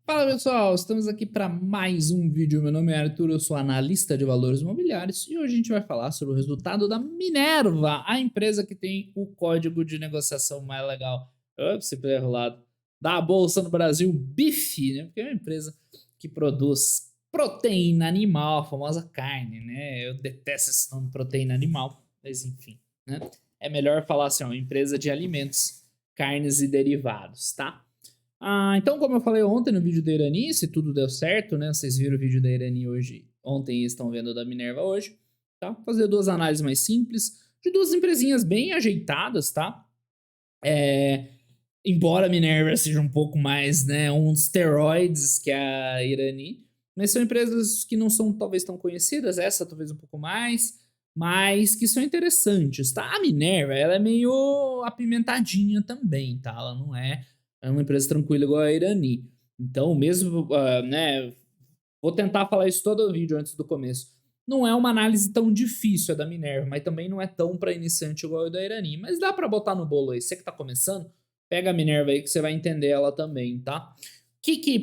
Fala pessoal, estamos aqui para mais um vídeo. Meu nome é Arthur, eu sou analista de valores imobiliários e hoje a gente vai falar sobre o resultado da Minerva, a empresa que tem o código de negociação mais legal. Ops, sempre enrolado. Da Bolsa no Brasil, BIF, né? Porque é uma empresa que produz proteína animal, a famosa carne, né? Eu detesto esse nome proteína animal, mas enfim, né? É melhor falar assim, ó, empresa de alimentos, carnes e derivados, tá? Então, como eu falei ontem no vídeo da Irani, se tudo deu certo, né? Vocês viram o vídeo da Irani hoje, ontem e estão vendo o da Minerva hoje, tá? Vou fazer duas análises mais simples, de duas empresinhas bem ajeitadas, tá? É, embora a Minerva seja um pouco mais, né, uns steroids que a Irani, mas são empresas que não são talvez tão conhecidas, essa talvez um pouco mais, mas que são interessantes, tá? A Minerva, ela é meio apimentadinha também, tá? Ela não é uma empresa tranquila igual a Irani. Então, mesmo, né, vou tentar falar isso todo o vídeo antes do começo. Não é uma análise tão difícil a da Minerva, mas também não é tão para iniciante igual a da Irani. Mas dá para botar no bolo aí. Você que tá começando, pega a Minerva aí que você vai entender ela também, tá?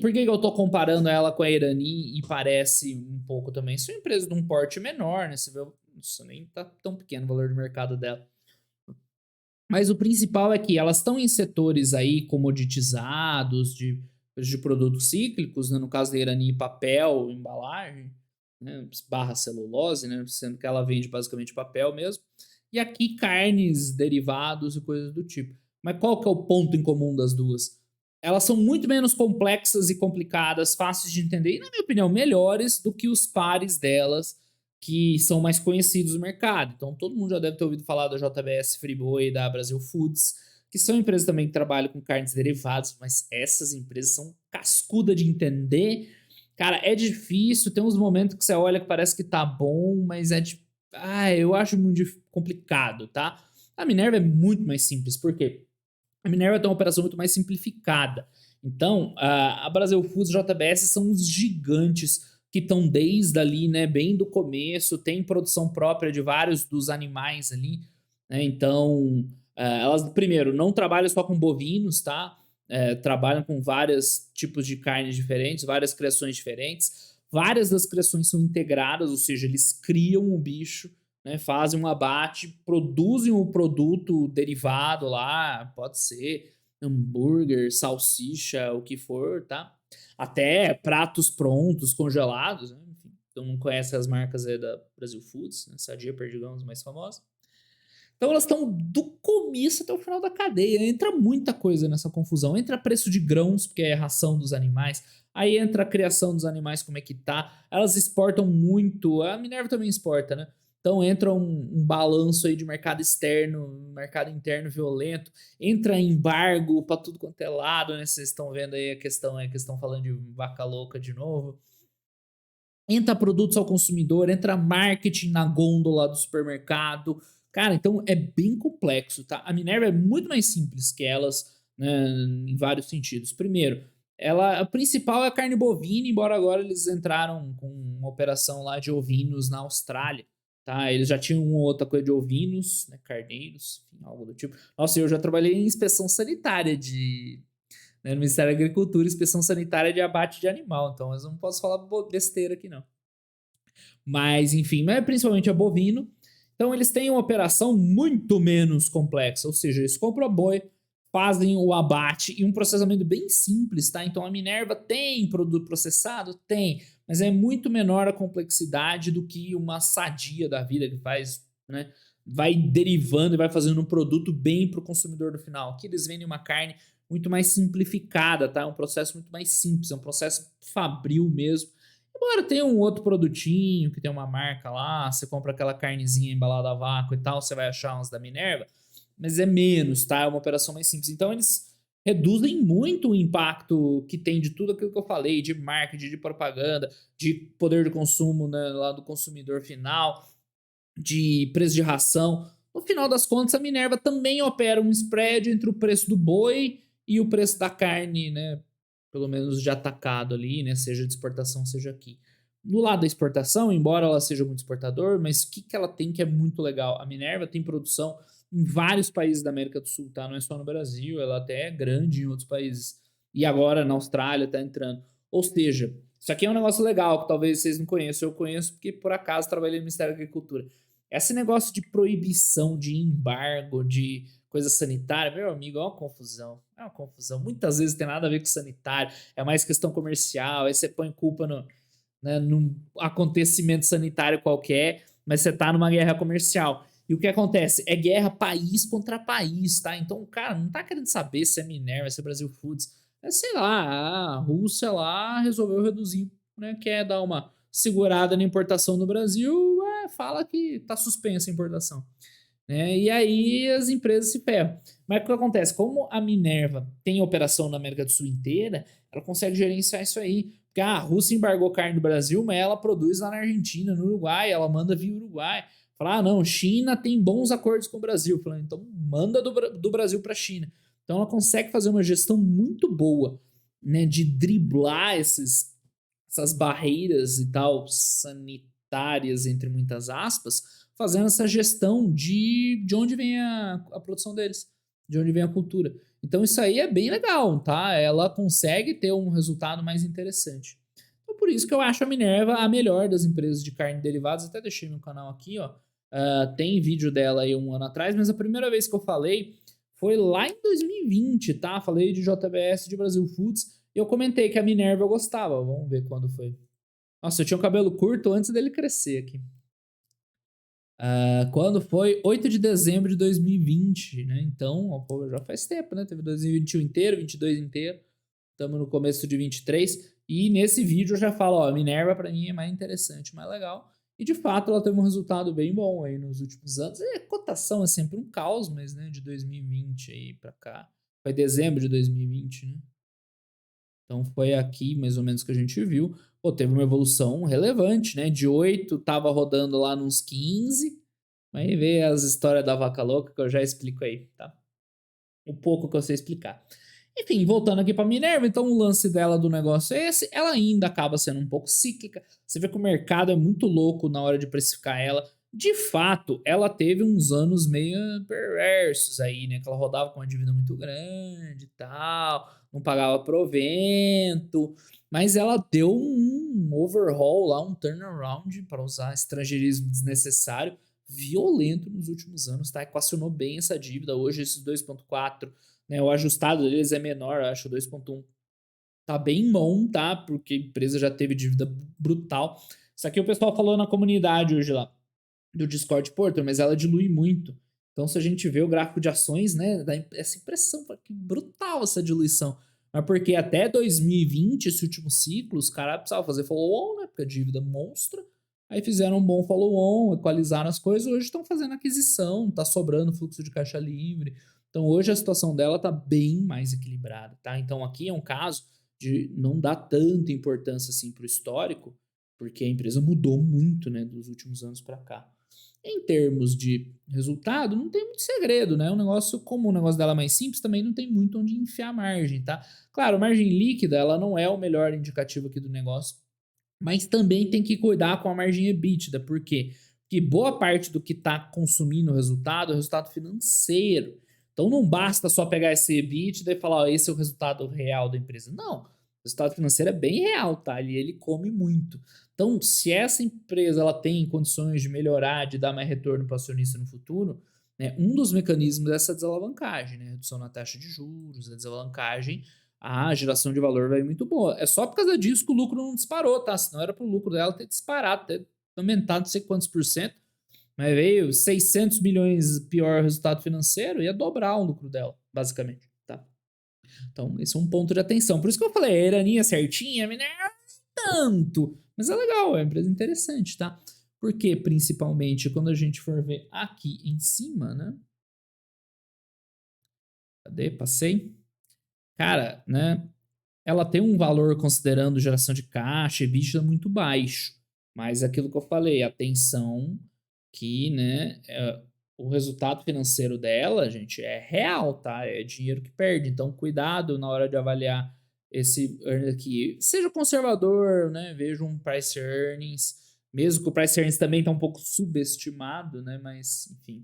Por que eu tô comparando ela com a Irani e parece um pouco também? São empresas de um porte menor, né? Você vê, isso nem tá tão pequeno o valor de mercado dela. Mas o principal é que elas estão em setores aí comoditizados, de produtos cíclicos, né? No caso da Irani, papel, embalagem, né? Barra celulose, né? Sendo que ela vende basicamente papel mesmo. E aqui carnes, derivados e coisas do tipo. Mas qual que é o ponto em comum das duas? Elas são muito menos complexas e complicadas, fáceis de entender e, na minha opinião, melhores do que os pares delas que são mais conhecidos no mercado. Então, todo mundo já deve ter ouvido falar da JBS Friboi e da Brasil Foods, que são empresas também que trabalham com carnes derivadas, mas essas empresas são cascuda de entender. Cara, é difícil, tem uns momentos que você olha que parece que tá bom, mas eu acho muito complicado, tá? A Minerva é muito mais simples, por quê? A Minerva tem uma operação muito mais simplificada. Então, a Brasil Foods e a JBS são os gigantes que estão desde ali, né, bem do começo, tem produção própria de vários dos animais ali, né? Então, elas, primeiro, não trabalham só com bovinos, tá? Trabalham com vários tipos de carnes diferentes, várias criações diferentes. Várias das criações são integradas, ou seja, eles criam o bicho, né, fazem um abate, produzem o produto derivado lá, pode ser hambúrguer, salsicha, o que for, tá? Até pratos prontos, congelados, né? Enfim, então não conhece as marcas aí da Brasil Foods, né? Sadia, Perdigão, as mais famosas. Então elas estão do começo até o final da cadeia. Entra muita coisa nessa confusão. Entra preço de grãos, porque é a ração dos animais. Aí entra a criação dos animais, como é que tá. Elas exportam muito. A Minerva também exporta, né? Então entra um balanço aí de mercado externo, mercado interno violento. Entra embargo para tudo quanto é lado, né? Vocês estão vendo aí a questão, que estão falando de vaca louca de novo. Entra produtos ao consumidor, entra marketing na gôndola do supermercado. Cara, então é bem complexo, tá? A Minerva é muito mais simples que elas, né, em vários sentidos. Primeiro, a principal é a carne bovina, embora agora eles entraram com uma operação lá de ovinos na Austrália, tá? Eles já tinham uma outra coisa de ovinos, né, carneiros, enfim, algo do tipo. Nossa, eu já trabalhei em inspeção sanitária né, no Ministério da Agricultura, inspeção sanitária de abate de animal, então eu não posso falar besteira aqui não. Mas, enfim, mas é principalmente a bovino. Então, eles têm uma operação muito menos complexa, ou seja, eles compram a boi, fazem o abate e um processamento bem simples, tá? Então, a Minerva tem produto processado? Tem, mas é muito menor a complexidade do que uma Sadia da vida que faz, né? Vai derivando e vai fazendo um produto bem para o consumidor do final. Aqui eles vendem uma carne muito mais simplificada, tá? É um processo muito mais simples, é um processo fabril mesmo. Embora tenha um outro produtinho que tem uma marca lá, você compra aquela carnezinha embalada a vácuo e tal, você vai achar uns da Minerva, mas é menos, tá? É uma operação mais simples. Então eles reduzem muito o impacto que tem de tudo aquilo que eu falei, de marketing, de propaganda, de poder de consumo, né, lá do consumidor final, de preço de ração. No final das contas, a Minerva também opera um spread entre o preço do boi e o preço da carne, né? Pelo menos de atacado ali, né? Seja de exportação, seja aqui. No lado da exportação, embora ela seja muito exportador, mas o que ela tem que é muito legal? A Minerva tem produção em vários países da América do Sul, tá? Não é só no Brasil, ela até é grande em outros países. E agora na Austrália tá entrando. Ou seja, isso aqui é um negócio legal que talvez vocês não conheçam, eu conheço porque por acaso trabalhei no Ministério da Agricultura. Esse negócio de proibição, de embargo, de coisa sanitária, meu amigo, é uma confusão. É uma confusão. Muitas vezes tem nada a ver com sanitário, é mais questão comercial, aí você põe culpa no, né, num acontecimento sanitário qualquer, mas você tá numa guerra comercial. E o que acontece? É guerra país contra país, tá? Então, cara, não tá querendo saber se é Minerva, se é Brasil Foods. É, sei lá, a Rússia lá resolveu reduzir, né? Quer dar uma segurada na importação no Brasil, fala que tá suspensa a importação. Né? E aí as empresas se ferram. Mas o que acontece? Como a Minerva tem operação na América do Sul inteira, ela consegue gerenciar isso aí. Porque a Rússia embargou carne do Brasil, mas ela produz lá na Argentina, no Uruguai, ela manda via Uruguai. Fala, ah, não, China tem bons acordos com o Brasil. Fala, então manda do Brasil para a China. Então ela consegue fazer uma gestão muito boa, né, de driblar essas barreiras e tal, sanitárias, entre muitas aspas, fazendo essa gestão de onde vem a produção deles, de onde vem a cultura. Então isso aí é bem legal, tá? Ela consegue ter um resultado mais interessante. Então por isso que eu acho a Minerva a melhor das empresas de carne e derivados. Até deixei meu canal aqui, ó. Tem vídeo dela aí um ano atrás, mas a primeira vez que eu falei foi lá em 2020, tá? Falei de JBS de Brasil Foods e eu comentei que a Minerva eu gostava. Vamos ver quando foi. Nossa, eu tinha o cabelo curto antes dele crescer aqui. Quando foi 8 de dezembro de 2020, né? Então, ó, pô, já faz tempo, né? Teve 2021 inteiro, 22 inteiro. Estamos no começo de 23. E nesse vídeo eu já falo, ó, a Minerva para mim é mais interessante, mais legal. E de fato ela teve um resultado bem bom aí nos últimos anos. A cotação é sempre um caos, mas né, de 2020 aí para cá. Foi dezembro de 2020, né? Então foi aqui mais ou menos que a gente viu. Pô, teve uma evolução relevante, né? De 8 tava rodando lá nos 15. Aí vê as histórias da vaca louca que eu já explico aí, tá? O pouco que eu sei explicar. Enfim, voltando aqui para Minerva, então o lance dela do negócio é esse. Ela ainda acaba sendo um pouco cíclica. Você vê que o mercado é muito louco na hora de precificar ela. De fato, ela teve uns anos meio perversos aí, né? Que ela rodava com uma dívida muito grande e tal, não pagava provento, mas ela deu um overhaul lá, um turnaround, para usar estrangeirismo desnecessário, violento nos últimos anos, tá? Equacionou bem essa dívida. Hoje, esses 2,4, né? O ajustado deles é menor, acho, 2,1. Tá bem bom, tá? Porque a empresa já teve dívida brutal. Isso aqui o pessoal falou na comunidade hoje lá do Discord Porter, mas ela dilui muito. Então, se a gente vê o gráfico de ações, né, dá essa impressão, que brutal essa diluição. Mas porque até 2020, esse último ciclo, os caras precisavam fazer follow-on, né, porque a dívida monstra. Aí fizeram um bom follow-on, equalizaram as coisas, hoje estão fazendo aquisição, tá sobrando fluxo de caixa livre. Então, hoje a situação dela tá bem mais equilibrada, tá? Então, aqui é um caso de não dar tanta importância assim para o histórico, porque a empresa mudou muito, né, dos últimos anos para cá. Em termos de resultado, não tem muito segredo, né? Um negócio, como o negócio dela é mais simples, também não tem muito onde enfiar a margem, tá? Claro, a margem líquida, ela não é o melhor indicativo aqui do negócio, mas também tem que cuidar com a margem EBITDA, por quê? Porque boa parte do que está consumindo o resultado é o resultado financeiro. Então não basta só pegar esse EBITDA e falar, ó, esse é o resultado real da empresa. Não, o resultado financeiro é bem real, tá? Ele come muito. Então, se essa empresa ela tem condições de melhorar, de dar mais retorno para o acionista no futuro, né, um dos mecanismos é essa desalavancagem, né? Redução na taxa de juros, a desalavancagem, a geração de valor vai muito boa. É só por causa disso que o lucro não disparou, tá? Senão era para o lucro dela ter disparado, ter aumentado não sei quantos por cento, mas veio 600 milhões pior resultado financeiro, ia dobrar o lucro dela, basicamente, tá? Então, esse é um ponto de atenção. Por isso que eu falei, a Iraninha certinha, tanto. Mas é legal, é uma empresa interessante, tá? Porque, principalmente, quando a gente for ver aqui em cima, né? Cadê? Passei. Cara, né? Ela tem um valor considerando geração de caixa e EBITDA muito baixo. Mas aquilo que eu falei, atenção que, né, o resultado financeiro dela, gente, é real, tá? É dinheiro que perde. Então, cuidado na hora de avaliar esse earning aqui. Seja conservador, né? Veja um price earnings, mesmo que o price earnings também tá um pouco subestimado, né? Mas, enfim.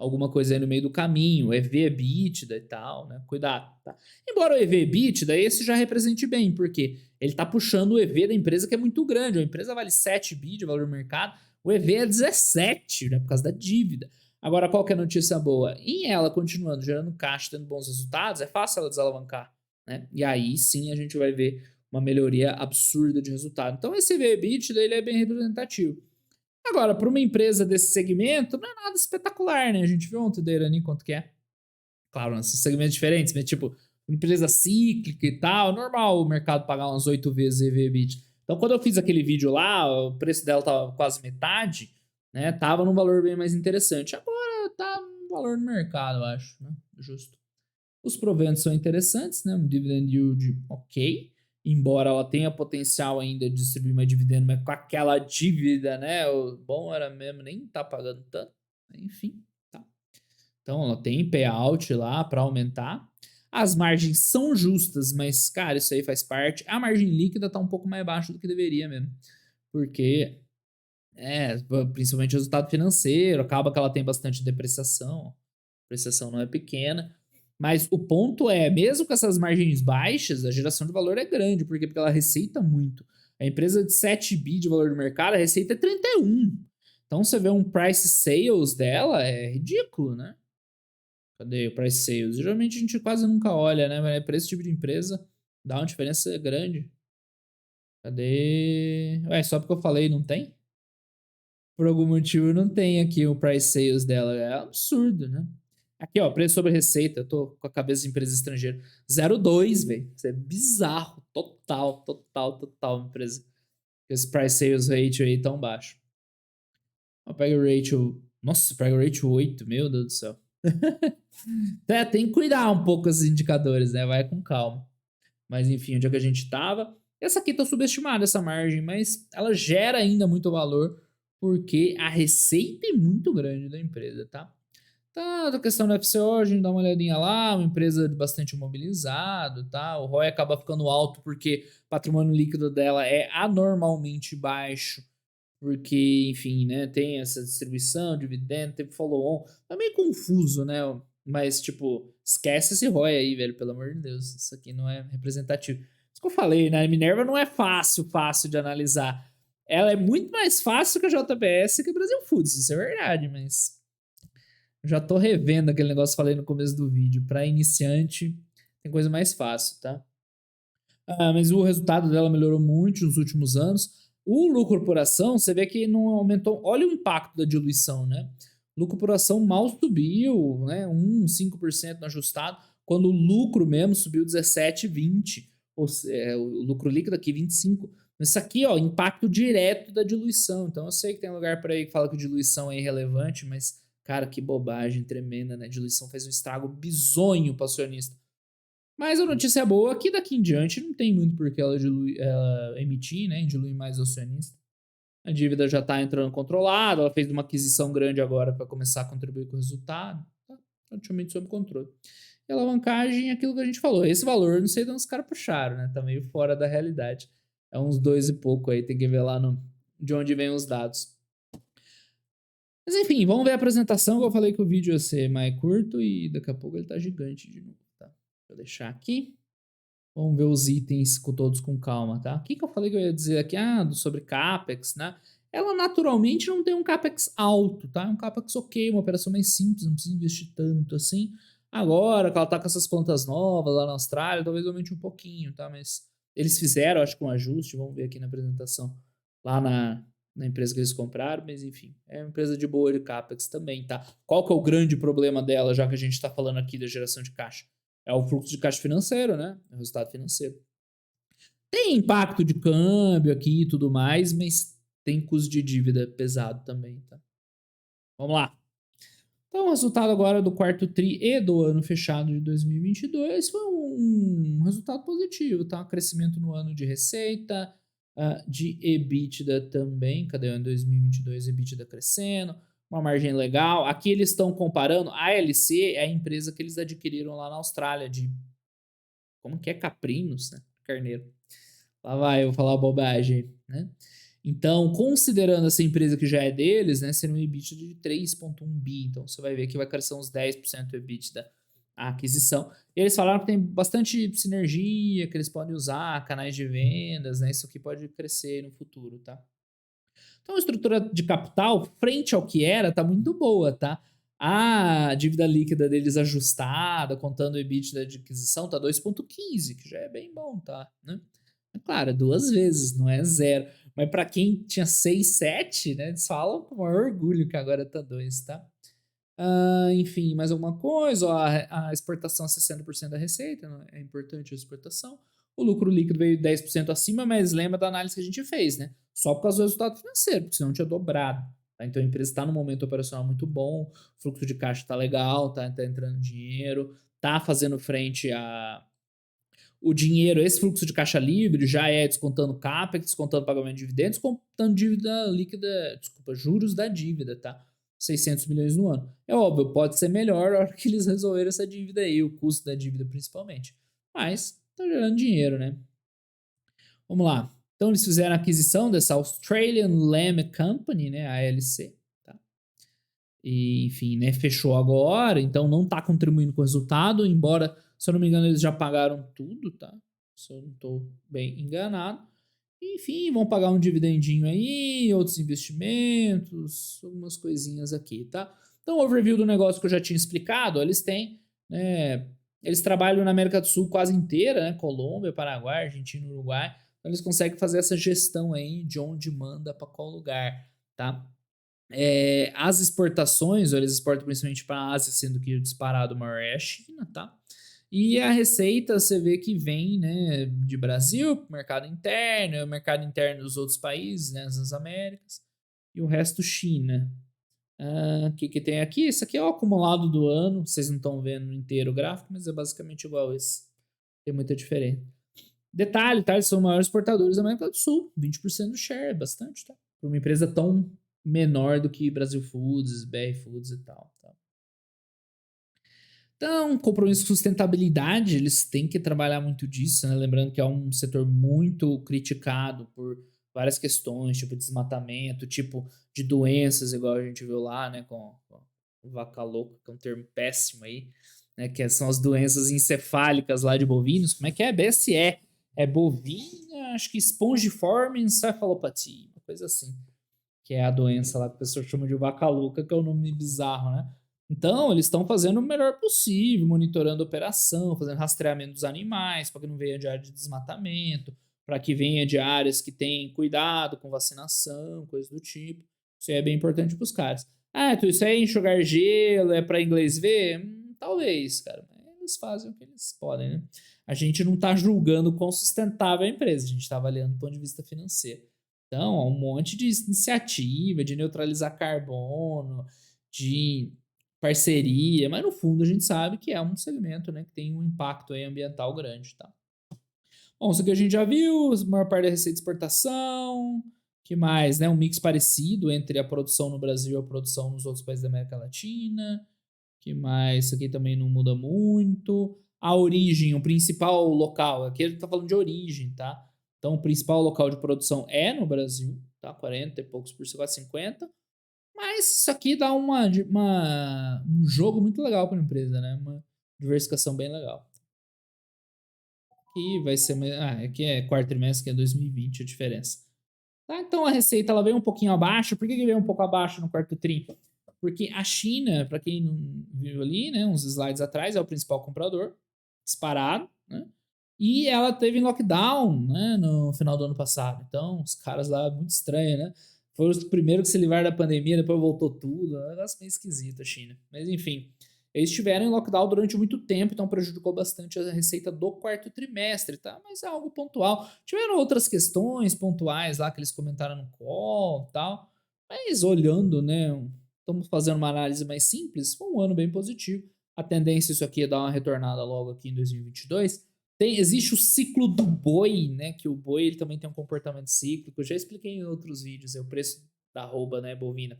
alguma coisa aí no meio do caminho, EV/EBITDA e tal, né? Cuidado, tá? Embora o EV/EBITDA, esse já represente bem, porque ele tá puxando o EV da empresa que é muito grande. A empresa vale 7 bi de valor do mercado, o EV é 17, né? Por causa da dívida. Agora, qual que é a notícia boa? Em ela continuando gerando caixa, tendo bons resultados, é fácil ela desalavancar, né? E aí sim a gente vai ver uma melhoria absurda de resultado. Então esse EV/EBITDA ele é bem representativo. Agora, para uma empresa desse segmento, não é nada espetacular, né? A gente viu ontem da Irani quanto que é. Claro, são segmentos diferentes, mas tipo, uma empresa cíclica e tal, normal o mercado pagar umas 8 vezes EV/EBITDA. Então, quando eu fiz aquele vídeo lá, o preço dela tava quase metade, né? Tava num valor bem mais interessante. Agora tá no valor no mercado, eu acho, né? Justo. Os proventos são interessantes, né? Um dividend yield ok, embora ela tenha potencial ainda de distribuir mais dividendo, mas com aquela dívida, né? O bom era mesmo nem tá pagando tanto, enfim, tá. Então ela tem payout lá para aumentar. As margens são justas, mas cara, isso aí faz parte. A margem líquida tá um pouco mais baixa do que deveria mesmo, porque principalmente o resultado financeiro, acaba que ela tem bastante depreciação. A depreciação não é pequena. Mas o ponto é, mesmo com essas margens baixas, a geração de valor é grande. Por quê? Porque ela receita muito. A empresa de 7 bi de valor do mercado, a receita é 31. Então você vê um price sales dela, é ridículo, né? Cadê o price sales? Geralmente a gente quase nunca olha, né? Mas para esse tipo de empresa, dá uma diferença grande. Cadê? Ué, só porque eu falei, não tem? Por algum motivo não tem aqui o price sales dela. É absurdo, né? Aqui, ó, preço sobre receita. Eu tô com a cabeça de empresa estrangeira. 0,2, velho. Isso é bizarro. Total, total, total, empresa. Esse price sales ratio aí tão baixo. Eu pego o ratio. Nossa, pega o ratio 8. Meu Deus do céu. Tem que cuidar um pouco esses indicadores, né? Vai com calma. Mas enfim, onde é que a gente tava? Essa aqui tá subestimada, essa margem, mas ela gera ainda muito valor porque a receita é muito grande da empresa, tá? Tá, a questão do FCO, a gente dá uma olhadinha lá, uma empresa bastante mobilizado, tá? O ROI acaba ficando alto porque o patrimônio líquido dela é anormalmente baixo, porque, enfim, né, tem essa distribuição, dividendo, teve follow-on. Tá meio confuso, né? Mas, tipo, esquece esse ROI aí, velho, pelo amor de Deus. Isso aqui não é representativo. Isso que eu falei, né? A Minerva não é fácil de analisar. Ela é muito mais fácil que a JBS que o Brasil Foods, isso é verdade, mas já tô revendo aquele negócio que falei no começo do vídeo. Para iniciante, tem coisa mais fácil, tá? Mas o resultado dela melhorou muito nos últimos anos. O lucro por ação, você vê que não aumentou. Olha o impacto da diluição, né? O lucro por ação mal subiu, né? 5% no ajustado, quando o lucro mesmo subiu 17, 20. O lucro líquido aqui, 25. Isso aqui, ó, impacto direto da diluição. Então eu sei que tem lugar por aí que fala que diluição é irrelevante, mas, cara, que bobagem tremenda, né? Diluição faz um estrago bizonho para o acionista. Mas a notícia boa é que daqui em diante não tem muito por que ela emitir, né? Diluir mais o acionista. A dívida já está entrando controlada, ela fez uma aquisição grande agora para começar a contribuir com o resultado. Tá praticamente sob controle. E a alavancagem é aquilo que a gente falou. Esse valor, não sei de onde os caras puxaram, né? Tá meio fora da realidade. É uns 2 e pouco aí, tem que ver lá de onde vem os dados. Mas enfim, vamos ver a apresentação, que eu falei que o vídeo ia ser mais curto e daqui a pouco ele tá gigante de novo, tá? Vou deixar aqui. Vamos ver os itens todos com calma, tá? O que eu falei que eu ia dizer aqui? Sobre CAPEX, né? Ela naturalmente não tem um CAPEX alto, tá? É um CAPEX ok, uma operação mais simples, não precisa investir tanto assim. Agora que ela tá com essas plantas novas lá na Austrália, talvez aumente um pouquinho, tá? Mas eles fizeram, acho que um ajuste, vamos ver aqui na apresentação, lá na empresa que eles compraram, mas enfim, é uma empresa de boa de CAPEX também, tá? Qual que é o grande problema dela, já que a gente tá falando aqui da geração de caixa? É o fluxo de caixa financeiro, né? É o resultado financeiro. Tem impacto de câmbio aqui e tudo mais, mas tem custo de dívida pesado também, tá? Vamos lá. Então, o resultado agora do quarto tri e do ano fechado de 2022 foi um resultado positivo, tá? Crescimento no ano de receita, de EBITDA também. Cadê o ano 2022? EBITDA crescendo, uma margem legal. Aqui eles estão comparando. A ALC é a empresa que eles adquiriram lá na Austrália, de como que é caprinos, né? Carneiro. Lá vai, eu vou falar bobagem, né? Então, considerando essa empresa que já é deles, né, seria um EBITDA de 3,1 bi. Então, você vai ver que vai crescer uns 10% o EBITDA a aquisição. E eles falaram que tem bastante sinergia, que eles podem usar canais de vendas, né? Isso aqui pode crescer no futuro, tá? Então, a estrutura de capital, frente ao que era, tá muito boa, tá? A dívida líquida deles ajustada, contando o EBITDA de aquisição, tá 2,15, que já é bem bom, tá? Né? É claro, é 2 vezes, não é zero. Mas para quem tinha 6, 7, né? Eles falam com o maior orgulho que agora tá 2, tá? Enfim, mais alguma coisa? Ó, a exportação é 60% da receita, né? É importante a exportação. O lucro líquido veio 10% acima, mas lembra da análise que a gente fez, né? Só por causa do resultado financeiro, porque senão tinha dobrado. Tá? Então a empresa está num momento operacional muito bom, o fluxo de caixa está legal, tá entrando dinheiro, tá fazendo frente a. O dinheiro, esse fluxo de caixa livre já é descontando CAPEX, descontando pagamento de dividendos, descontando dívida líquida, desculpa, juros da dívida, tá? 600 milhões no ano. É óbvio, pode ser melhor a hora que eles resolveram essa dívida aí, o custo da dívida principalmente. Mas tá gerando dinheiro, né? Vamos lá. Então eles fizeram a aquisição dessa Australian Lamb Company, né, a ALC, tá? E, enfim, né, fechou agora, então não tá contribuindo com o resultado, embora, se eu não me engano, eles já pagaram tudo, tá? Se eu não tô bem enganado. Enfim, vão pagar um dividendinho aí, outros investimentos, algumas coisinhas aqui, tá? Então, o overview do negócio que eu já tinha explicado, eles têm, né, eles trabalham na América do Sul quase inteira, né? Colômbia, Paraguai, Argentina, Uruguai. Então, eles conseguem fazer essa gestão aí de onde manda para qual lugar, tá? As exportações, eles exportam principalmente para a Ásia, sendo que o disparado maior é a China, tá? E a receita você vê que vem, né, de Brasil, mercado interno, o mercado interno dos outros países, né, nas Américas, e o resto China. O que tem aqui? Isso aqui é o acumulado do ano, vocês não estão vendo inteiro o gráfico, mas é basicamente igual esse. Tem muita diferença. Detalhe, tá? Eles são os maiores exportadores da América do Sul, 20% do share, é bastante, tá? Para uma empresa tão menor do que Brasil Foods, BR Foods e tal, tá? Então, compromisso com sustentabilidade, eles têm que trabalhar muito disso, né? Lembrando que é um setor muito criticado por várias questões, tipo desmatamento, tipo de doenças, igual a gente viu lá, né, com vaca louca, que é um termo péssimo aí, né, que são as doenças encefálicas lá de bovinos. Como é que é? BSE. É bovina, acho que espongiforme encefalopatia, uma coisa assim, que é a doença lá que a pessoa chama de vaca louca, que é um nome bizarro, né? Então, eles estão fazendo o melhor possível, monitorando a operação, fazendo rastreamento dos animais, para que não venha de área de desmatamento, para que venha de áreas que têm cuidado com vacinação, coisas do tipo. Isso aí é bem importante para os caras. Então isso é enxugar gelo, é para inglês ver? Talvez, cara. Eles fazem o que eles podem, né? A gente não está julgando quão sustentável é a empresa, a gente está avaliando do ponto de vista financeiro. Então, há um monte de iniciativa de neutralizar carbono, de parceria, mas no fundo a gente sabe que é um segmento, né, que tem um impacto aí ambiental grande, tá? Bom, isso aqui a gente já viu, a maior parte da receita de exportação, que mais, né, um mix parecido entre a produção no Brasil e a produção nos outros países da América Latina, que mais, isso aqui também não muda muito. A origem, o principal local, aqui ele tá falando de origem, tá? Então, o principal local de produção é no Brasil, tá? 40 e poucos por cento, quase 50. Mas isso aqui dá um jogo muito legal para a empresa, né? Uma diversificação bem legal. Aqui vai ser. Aqui é quarto trimestre, que é 2020 a diferença. Tá? Então a receita ela veio um pouquinho abaixo. Por que veio um pouco abaixo no quarto tri? Porque a China, para quem não viu ali, né, uns slides atrás, é o principal comprador, disparado, né? E ela teve lockdown, né, no final do ano passado. Então, os caras lá, muito estranho, né? Foram os primeiros que se livraram da pandemia, depois voltou tudo. É um negócio meio esquisito a China. Mas, enfim, eles estiveram em lockdown durante muito tempo, então prejudicou bastante a receita do quarto trimestre, tá? Mas é algo pontual. Tiveram outras questões pontuais lá que eles comentaram no call e tal. Mas olhando, né, estamos fazendo uma análise mais simples, foi um ano bem positivo. A tendência isso aqui é dar uma retornada logo aqui em 2022. Existe o ciclo do boi, né? Que o boi ele também tem um comportamento cíclico. Eu já expliquei em outros vídeos, é o preço da arroba, né, bovina.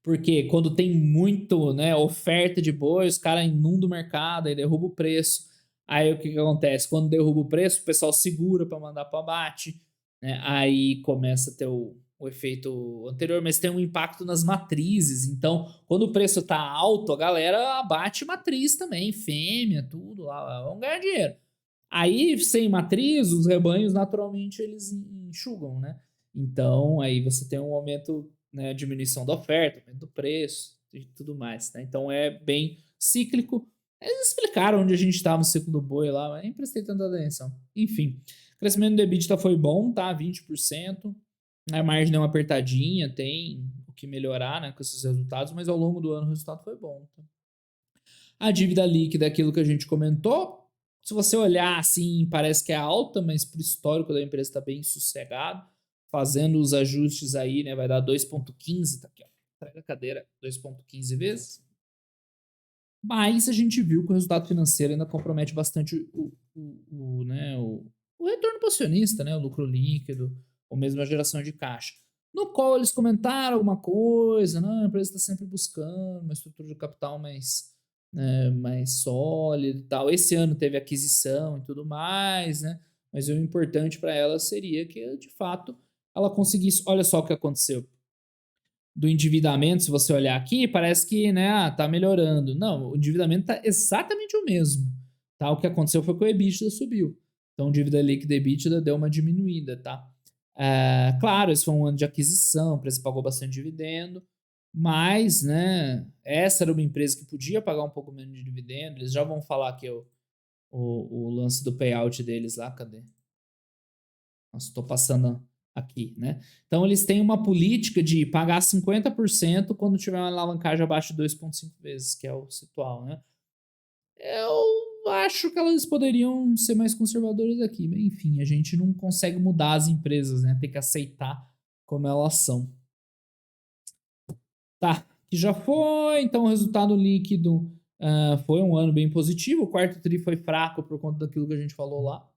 Porque quando tem muito, né, oferta de boi, os caras inundam o mercado e derruba o preço. Aí o que acontece? Quando derruba o preço, o pessoal segura para mandar para abate. né? Aí começa a ter o efeito anterior, mas tem um impacto nas matrizes. Então, quando o preço tá alto, a galera abate matriz também, fêmea, tudo lá, vão ganhar dinheiro. Aí, sem matriz, os rebanhos naturalmente eles enxugam, né? Então, aí você tem um aumento, né, diminuição da oferta, aumento do preço e tudo mais, né? Então é bem cíclico. Eles explicaram onde a gente estava no ciclo do boi lá, mas nem prestei tanta atenção. Enfim, o crescimento do EBITDA foi bom, tá? 20%. A margem deu uma apertadinha, tem o que melhorar, né, com esses resultados, mas ao longo do ano o resultado foi bom. Tá? A dívida líquida é aquilo que a gente comentou. Se você olhar assim, parece que é alta, mas pro histórico da empresa está bem sossegado. Fazendo os ajustes aí, né, vai dar 2,15, tá aqui, ó. Pega a cadeira, 2,15 vezes. Mas a gente viu que o resultado financeiro ainda compromete bastante o retorno para o acionista, né, o lucro líquido, ou mesmo a geração de caixa. No qual eles comentaram alguma coisa, não, a empresa está sempre buscando uma estrutura de capital mais, né, mais sólida e tal. Esse ano teve aquisição e tudo mais, né? Mas o importante para ela seria que, de fato, ela conseguisse. Olha só o que aconteceu do endividamento, se você olhar aqui, parece que, né, tá melhorando. Não, o endividamento tá exatamente o mesmo. Tá? O que aconteceu foi que o EBITDA subiu. Então, dívida líquida e EBITDA deu uma diminuída, tá? Claro, esse foi um ano de aquisição, a empresa pagou bastante dividendo, mas, né, essa era uma empresa que podia pagar um pouco menos de dividendo. Eles já vão falar aqui o lance do payout deles lá, cadê? Nossa, estou passando aqui, né? Então, eles têm uma política de pagar 50% quando tiver uma alavancagem abaixo de 2,5 vezes, que é o situal, né? Eu acho que elas poderiam ser mais conservadoras aqui, mas enfim, a gente não consegue mudar as empresas, né? Tem que aceitar como elas são. Tá, que já foi, então o resultado líquido foi um ano bem positivo. O quarto tri foi fraco por conta daquilo que a gente falou lá.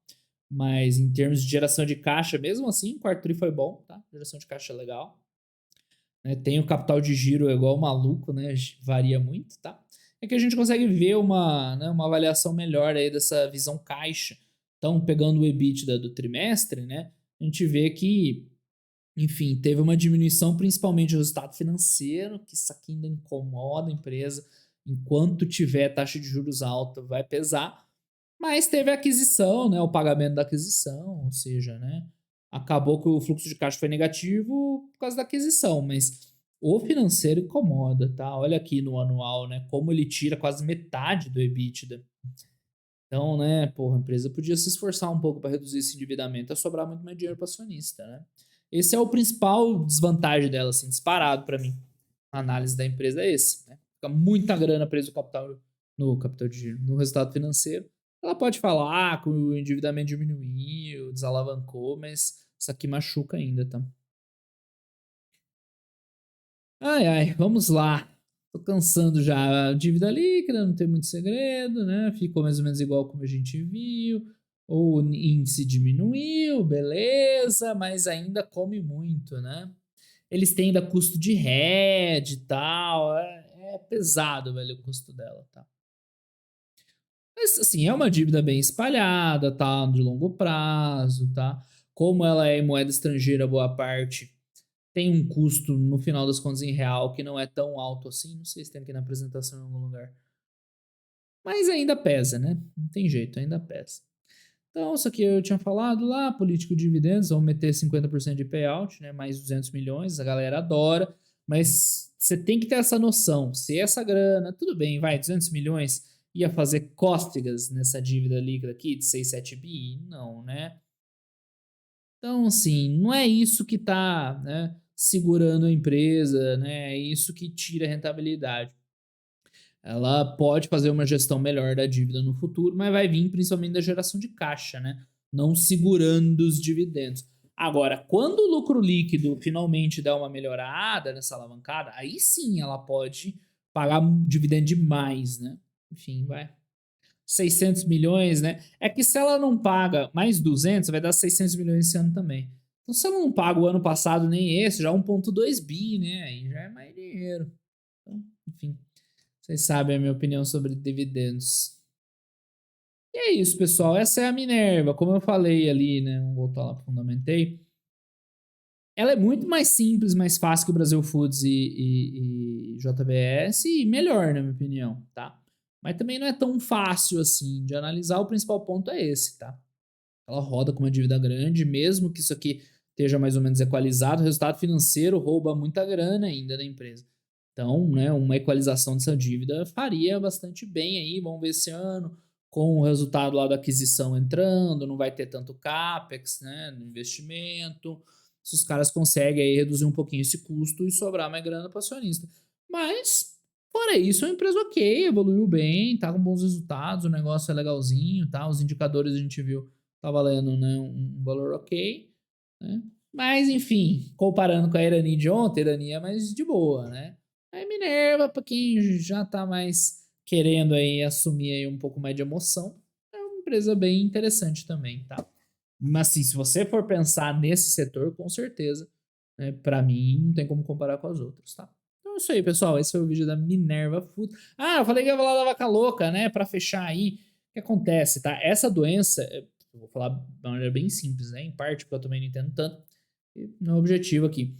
Mas em termos de geração de caixa, mesmo assim, o quarto tri foi bom, tá? Geração de caixa é legal. Né? Tem o capital de giro igual maluco, né? Varia muito, tá? É que a gente consegue ver uma avaliação melhor aí dessa visão caixa. Então, pegando o EBITDA do trimestre, né? A gente vê que, enfim, teve uma diminuição principalmente do resultado financeiro, que isso aqui ainda incomoda a empresa. Enquanto tiver taxa de juros alta, vai pesar. Mas teve a aquisição, né, o pagamento da aquisição, ou seja, né, acabou que o fluxo de caixa foi negativo por causa da aquisição, mas o financeiro incomoda, tá? Olha aqui no anual, né, como ele tira quase metade do EBITDA. Então, né, porra, a empresa podia se esforçar um pouco para reduzir esse endividamento, ia sobrar muito mais dinheiro para acionista, né? Esse é o principal desvantagem dela, assim, disparado para mim. A análise da empresa é esse, né? Fica muita grana preso no capital de giro, no resultado financeiro. Ela pode falar que o endividamento diminuiu, desalavancou, mas isso aqui machuca ainda, tá? Ai, ai, vamos lá. Tô cansando já. A dívida líquida, não tem muito segredo, né? Ficou mais ou menos igual como a gente viu. O índice diminuiu, beleza, mas ainda come muito, né? Eles têm ainda custo de hedge e tal. É pesado, velho, o custo dela, tá? Mas, assim, é uma dívida bem espalhada, tá? De longo prazo, tá? Como ela é em moeda estrangeira, boa parte tem um custo, no final das contas, em real, que não é tão alto assim. Não sei se tem aqui na apresentação em algum lugar. Mas ainda pesa, né? Não tem jeito, ainda pesa. Então, isso aqui eu tinha falado lá, político de dividendos, vamos meter 50% de payout, né? Mais 200 milhões, a galera adora. Mas você tem que ter essa noção. Se essa grana, tudo bem, vai, 200 milhões, ia fazer cócegas nessa dívida líquida aqui de 6, 7 bi? Não, né? Então, assim, não é isso que está, né, segurando a empresa, né? É isso que tira a rentabilidade. Ela pode fazer uma gestão melhor da dívida no futuro, mas vai vir principalmente da geração de caixa, né? Não segurando os dividendos. Agora, quando o lucro líquido finalmente dá uma melhorada nessa alavancada, aí sim ela pode pagar um dividendo demais, né? Enfim, vai. 600 milhões, né? É que se ela não paga mais 200, vai dar 600 milhões esse ano também. Então, se ela não paga o ano passado nem esse, já 1,2 bi, né? Aí já é mais dinheiro. Então, enfim, vocês sabem a minha opinião sobre dividendos. E é isso, pessoal. Essa é a Minerva. Como eu falei ali, né? Vamos voltar lá para fundamentei. ela é muito mais simples, mais fácil que o Brasil Foods e JBS e melhor, na minha opinião, tá? Mas também não é tão fácil assim de analisar. O principal ponto é esse, tá? Ela roda com uma dívida grande, mesmo que isso aqui esteja mais ou menos equalizado, o resultado financeiro rouba muita grana ainda da empresa. Então, né, uma equalização dessa dívida faria bastante bem aí. Vamos ver esse ano, com o resultado lá da aquisição entrando, não vai ter tanto CAPEX, né, no investimento. Se os caras conseguem aí reduzir um pouquinho esse custo e sobrar mais grana para o acionista. Mas, fora isso, é uma empresa ok, evoluiu bem, tá com bons resultados, o negócio é legalzinho, tá? Os indicadores a gente viu tá valendo, né, um valor ok, né? Mas, enfim, comparando com a Irani de ontem, a Irani é mais de boa, né? A Minerva, para quem já tá mais querendo aí assumir aí um pouco mais de emoção, é uma empresa bem interessante também, tá? Mas assim, se você for pensar nesse setor, com certeza, né, para mim não tem como comparar com as outras, tá? Então é isso aí, pessoal. Esse foi o vídeo da Minerva Food. Ah, eu falei que ia falar da vaca louca, né? Para fechar aí, o que acontece, tá? Essa doença, eu vou falar de uma maneira bem simples, né? Em parte porque eu também não entendo tanto, não é o objetivo aqui.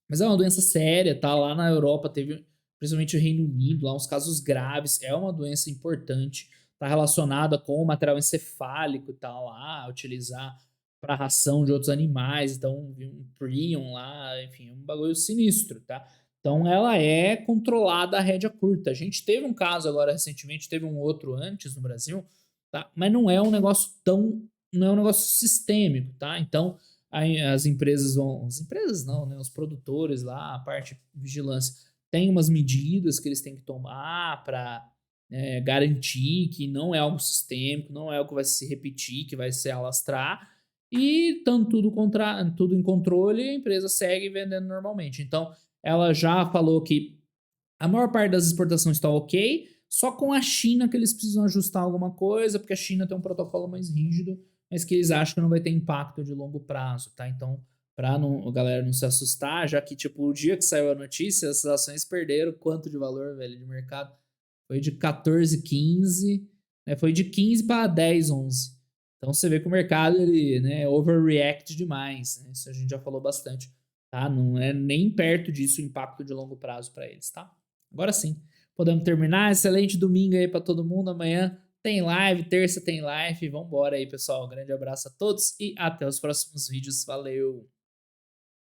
Mas é uma doença séria, tá? Lá na Europa teve, principalmente o Reino Unido, lá uns casos graves. É uma doença importante, tá relacionada com o material encefálico e tal lá, utilizar para ração de outros animais. Então, um prion lá, enfim, é um bagulho sinistro, tá? Então, ela é controlada a rédea curta. A gente teve um caso agora recentemente, teve um outro antes no Brasil, tá? Mas não é um negócio tão, não é um negócio sistêmico, tá? Então, aí as empresas vão. As empresas não, né? Os produtores lá, a parte de vigilância, tem umas medidas que eles têm que tomar para garantir que não é algo sistêmico, não é algo que vai se repetir, que vai se alastrar. E estando tudo em controle, a empresa segue vendendo normalmente. Então, ela já falou que a maior parte das exportações está ok, só com a China que eles precisam ajustar alguma coisa, porque a China tem um protocolo mais rígido, mas que eles acham que não vai ter impacto de longo prazo, tá? Então, para a galera não se assustar, já que, tipo, o dia que saiu a notícia, essas ações perderam quanto de valor, velho, de mercado? Foi de 14,15, né? Foi de 15 para 10, 11. Então, você vê que o mercado, ele, né, overreact demais, né? Isso a gente já falou bastante, tá? Não é nem perto disso o impacto de longo prazo para eles, tá? Agora sim, podemos terminar. Excelente domingo aí para todo mundo. Amanhã tem live, terça tem live. Vambora aí, pessoal. Um grande abraço a todos e até os próximos vídeos. Valeu!